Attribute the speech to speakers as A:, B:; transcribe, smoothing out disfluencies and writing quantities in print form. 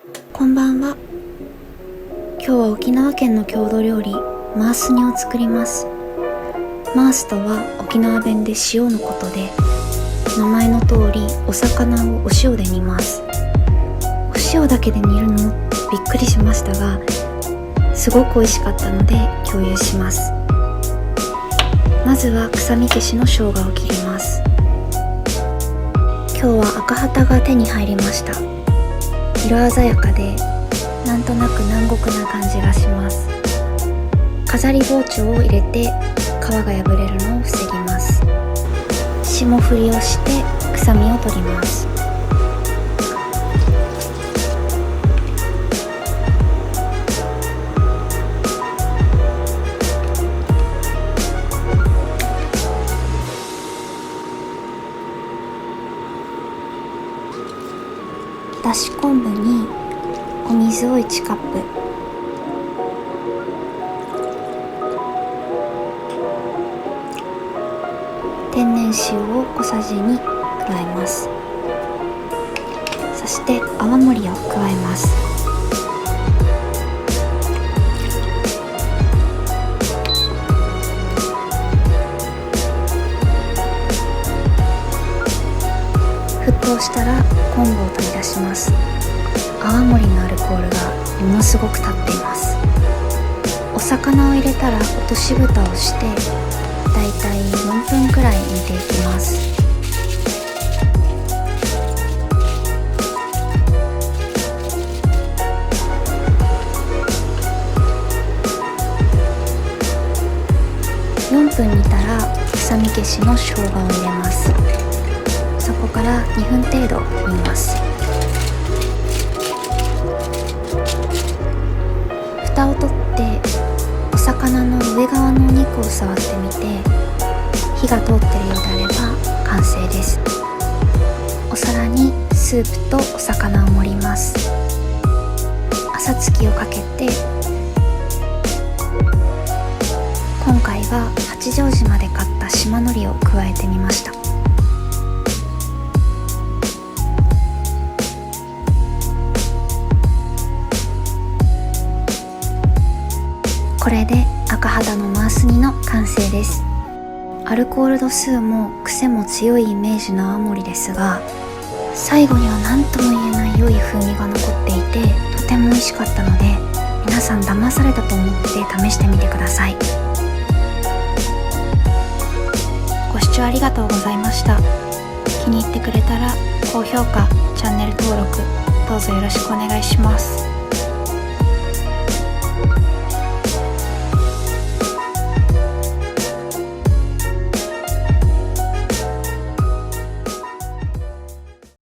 A: こんばんは。今日は沖縄県の郷土料理マース煮を作ります。マースとは沖縄弁で塩のことで、名前の通りお魚をお塩で煮ます。お塩だけで煮るのってびっくりしましたが、すごく美味しかったので共有します。まずは臭み消しの生姜を切ります。今日は赤旗が手に入りました。色鮮やかでなんとなく南国な感じがします。飾り包丁を入れて皮が破れるのを防ぎます。霜降りをして臭みを取ります。だし昆布にお水を1カップ、天然塩を小さじ2加えます。そして泡盛を加えます。沸騰したら昆布を取り出します。泡盛のアルコールがものすごく立っています。お魚を入れたら落とし蓋をしてだいたい4分くらい煮ていきます。4分煮たら臭み消しの生姜を入れます。そこから2分程度煮ます。蓋を取ってお魚の上側のお肉を触ってみて、火が通っているようであれば完成です。お皿にスープとお魚を盛ります。浅漬きをかけて、今回は八丈島で買った島のりを加えてみました。これで赤肌のマース煮の完成です。アルコール度数も癖も強いイメージの青森ですが、最後には何とも言えない良い風味が残っていて、とても美味しかったので、皆さん騙されたと思って試してみてください。ご視聴ありがとうございました。気に入ってくれたら高評価、チャンネル登録どうぞよろしくお願いします。